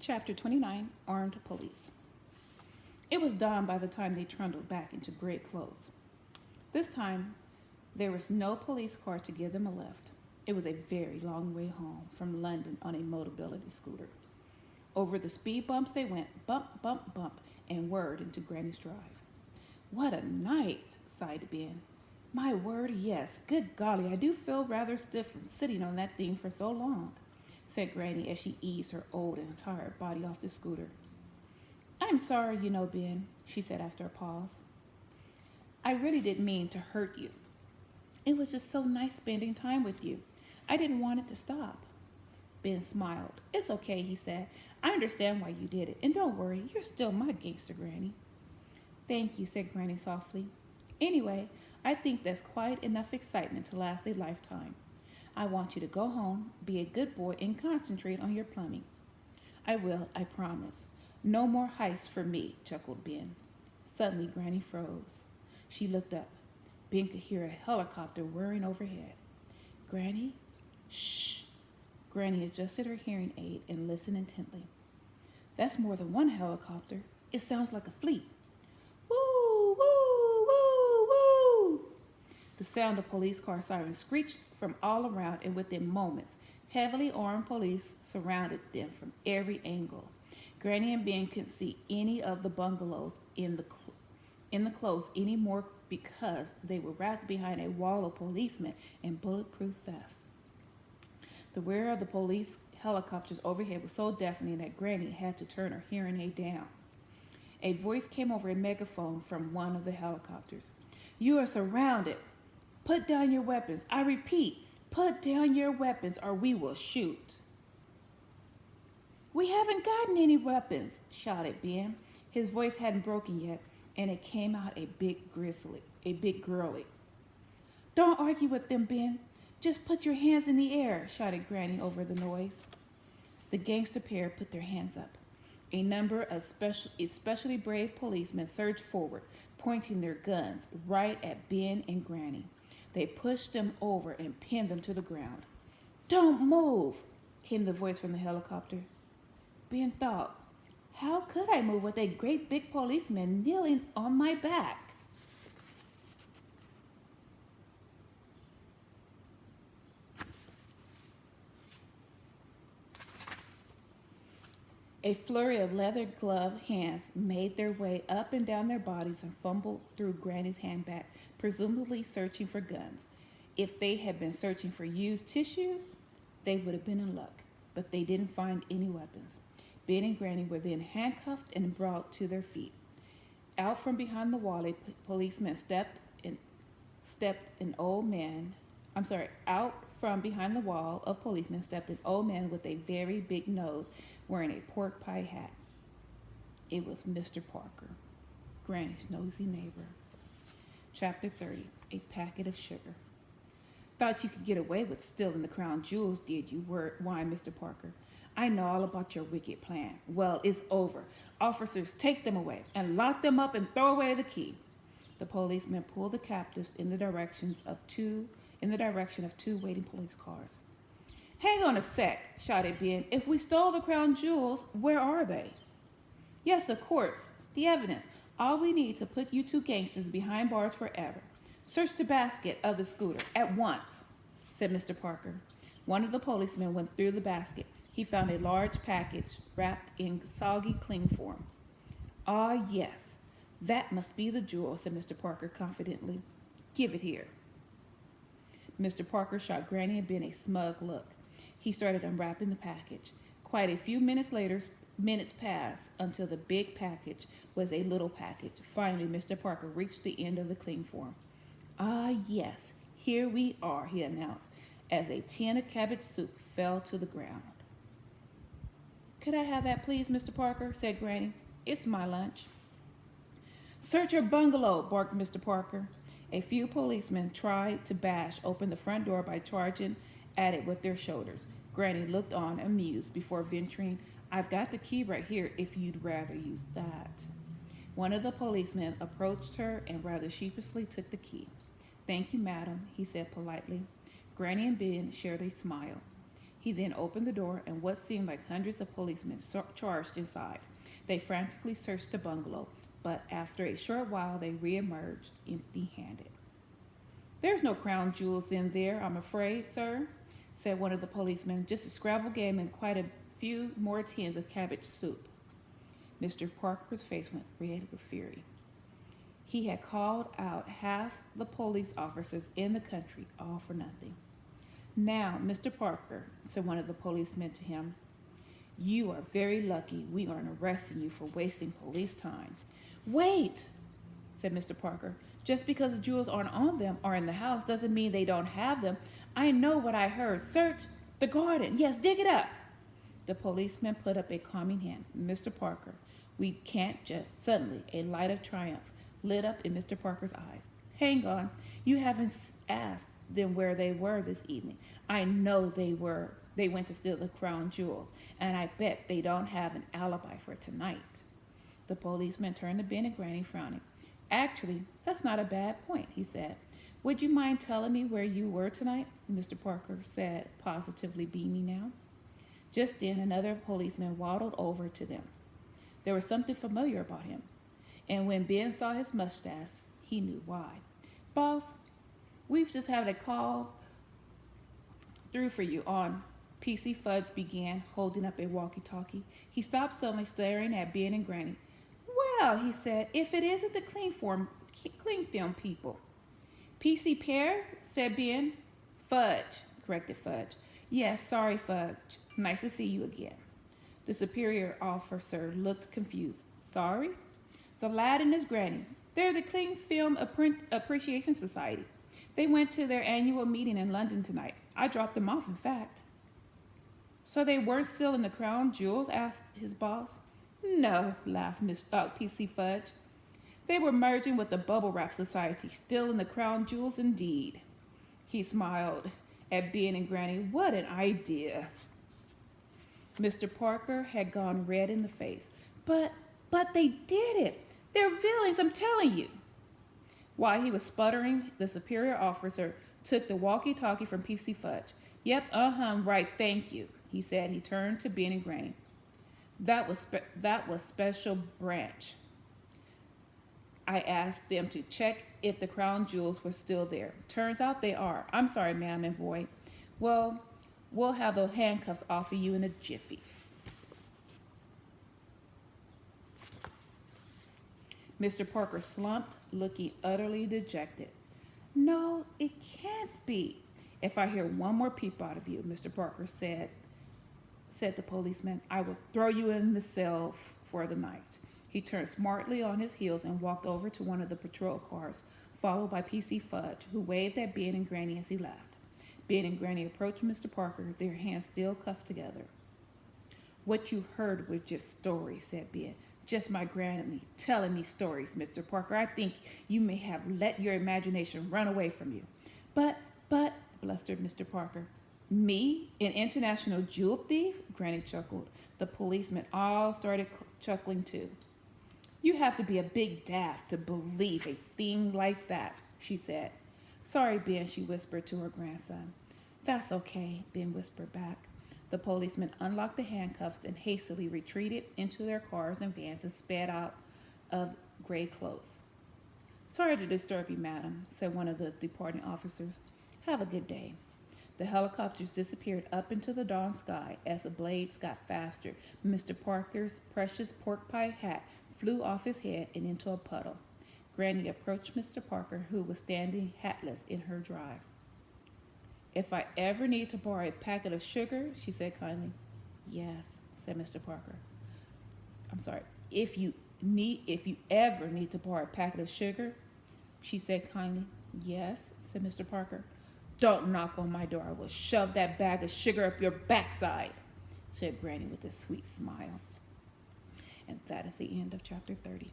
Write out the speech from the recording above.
Chapter 29, Armed Police. It was dawn by the time they trundled back into gray clothes. This time, there was no police car to give them a lift. It was a very long way home from London on a Motability scooter. Over the speed bumps they went, bump, bump, bump, and whirred into Granny's drive. What a night, sighed Ben. My word, yes. Good golly, I do feel rather stiff from sitting on that thing for so long, said Granny as she eased her old and tired body off the scooter. I'm sorry, Ben, she said after a pause. I really didn't mean to hurt you. It was just so nice spending time with you. I didn't want it to stop. Ben smiled. It's okay, he said. I understand why you did it, and don't worry, you're still my gangster, Granny. Thank you, said Granny softly. Anyway, I think that's quite enough excitement to last a lifetime. I want you to go home, be a good boy, and concentrate on your plumbing. I will, I promise. No more heists for me, chuckled Ben. Suddenly, Granny froze. She looked up. Ben could hear a helicopter whirring overhead. Granny? Shh. Granny adjusted her hearing aid and listened intently. That's more than one helicopter. It sounds like a fleet. Woo, woo, woo, woo. The sound of police car sirens screeched from all around, and within moments, heavily armed police surrounded them from every angle. Granny and Ben couldn't see any of the bungalows in the close anymore because they were wrapped behind a wall of policemen in bulletproof vests. The whir of the police helicopters overhead was so deafening that Granny had to turn her hearing aid down. A voice came over a megaphone from one of the helicopters. You are surrounded. Put down your weapons. I repeat, put down your weapons or we will shoot. We haven't gotten any weapons, shouted Ben. His voice hadn't broken yet, and it came out a bit girly. Don't argue with them, Ben. Just put your hands in the air, shouted Granny over the noise. The gangster pair put their hands up. A number of especially brave policemen surged forward, pointing their guns right at Ben and Granny. They pushed them over and pinned them to the ground. Don't move, came the voice from the helicopter. Ben thought, how could I move with a great big policeman kneeling on my back? A flurry of leather-gloved hands made their way up and down their bodies and fumbled through Granny's handbag, presumably searching for guns. If they had been searching for used tissues, they would have been in luck, but they didn't find any weapons. Ben and Granny were then handcuffed and brought to their feet. Out from behind the wall, a policeman out from behind the wall of policemen stepped an old man with a very big nose, wearing a pork pie hat. It was Mr. Parker, Granny's nosy neighbor. Chapter 30, A Packet of Sugar. Thought you could get away with stealing the crown jewels, did you? Whined Mr. Parker. I know all about your wicked plan. Well, it's over. Officers, take them away and lock them up and throw away the key. The policemen pulled the captives in the direction of two waiting police cars. Hang on a sec, shouted Ben. If we stole the crown jewels, where are they? Yes, of course. The evidence. All we need to put you two gangsters behind bars forever. Search the basket of the scooter at once, said Mr. Parker. One of the policemen went through the basket. He found a large package wrapped in soggy cling form. Ah, yes, that must be the jewel, said Mr. Parker confidently. Give it here. Mr. Parker shot Granny and Ben a smug look. He started unwrapping the package. Quite a few minutes passed until the big package was a little package. Finally, Mr. Parker reached the end of the cling form. Ah, yes, here we are, he announced, as a tin of cabbage soup fell to the ground. Could I have that, please, Mr. Parker? Said Granny. It's my lunch. Search your bungalow, barked Mr. Parker. A few policemen tried to bash open the front door by charging at it with their shoulders. Granny looked on, amused, before venturing, I've got the key right here if you'd rather use that. One of the policemen approached her and rather sheepishly took the key. Thank you, madam, he said politely. Granny and Ben shared a smile. He then opened the door, and what seemed like hundreds of policemen charged inside. They frantically searched the bungalow, but after a short while they reemerged empty-handed. "There's no crown jewels in there, I'm afraid, sir," said one of the policemen. "Just a Scrabble game and quite a few more tins of cabbage soup." Mr. Parker's face went red with fury. He had called out half the police officers in the country, all for nothing. "Now, Mr. Parker," said one of the policemen to him, "you are very lucky we aren't arresting you for wasting police time." "Wait," said Mr. Parker. "Just because the jewels aren't on them or in the house doesn't mean they don't have them. I know what I heard. Search the garden. Yes, dig it up." The policeman put up a calming hand. "Mr. Parker, we can't just..." Suddenly, a light of triumph lit up in Mr. Parker's eyes. "Hang on. You haven't asked them where they were this evening. I know they went to steal the crown jewels, and I bet they don't have an alibi for tonight." The policeman turned to Ben and Granny, frowning. "Actually, that's not a bad point," he said. "Would you mind telling me where you were tonight?" Mr. Parker said, positively beaming now. Just then, another policeman waddled over to them. There was something familiar about him, and when Ben saw his mustache, he knew why. "Boss, we've just had a call through for you on..." PC Fudge began, holding up a walkie-talkie. He stopped suddenly, staring at Ben and Granny. "Well," he said, "if it isn't the clean film people." "PC Pear," said Ben. "Fudge," corrected Fudge. "Yes, sorry, Fudge. Nice to see you again." The superior officer looked confused. "Sorry?" "The lad and his granny. They're the Clean Film Appreciation Society. They went to their annual meeting in London tonight. I dropped them off, in fact." "So they weren't still in the crown jewels?" asked his boss. "No," laughed PC Fudge. "They were merging with the Bubble Wrap Society, still in the crown jewels indeed." He smiled at Ben and Granny. "What an idea." Mr. Parker had gone red in the face. But they did it. They're villains, I'm telling you." While he was sputtering, the superior officer took the walkie-talkie from PC Fudge. "Yep, right, thank you," he said. He turned to Ben and Granny. That was Special Branch. I asked them to check if the crown jewels were still there. Turns out they are. I'm sorry, ma'am and boy. Well, we'll have those handcuffs off of you in a jiffy." Mr. Parker slumped, looking utterly dejected. "No, it can't be. If I hear one more peep out of you," Mr. Parker said the policeman, "I will throw you in the cell for the night." He turned smartly on his heels and walked over to one of the patrol cars, followed by PC Fudge, who waved at Ben and Granny as he left. Ben and Granny approached Mr. Parker, their hands still cuffed together. "What you heard was just stories," said Ben. "Just my granny telling me stories, Mr. Parker. I think you may have let your imagination run away from you." But, blustered Mr. Parker. "Me, an international jewel thief?" Granny chuckled. The policemen all started chuckling too. "You have to be a big daft to believe a thing like that," she said. "Sorry, Ben," she whispered to her grandson. "That's okay," Ben whispered back. The policemen unlocked the handcuffs and hastily retreated into their cars and vans and sped out of Gray Close. "Sorry to disturb you, madam," said one of the departing officers. "Have a good day." The helicopters disappeared up into the dawn sky. As the blades got faster, Mr. Parker's precious pork pie hat flew off his head and into a puddle. Granny approached Mr. Parker, who was standing hatless in her drive. "If I ever need to borrow a packet of sugar," she said kindly. "Yes," said Mr. Parker. "I'm sorry. If you ever need to borrow a packet of sugar," she said kindly. "Yes," said Mr. Parker. "Don't knock on my door. I will shove that bag of sugar up your backside," said Granny with a sweet smile. And that is the end of chapter 30.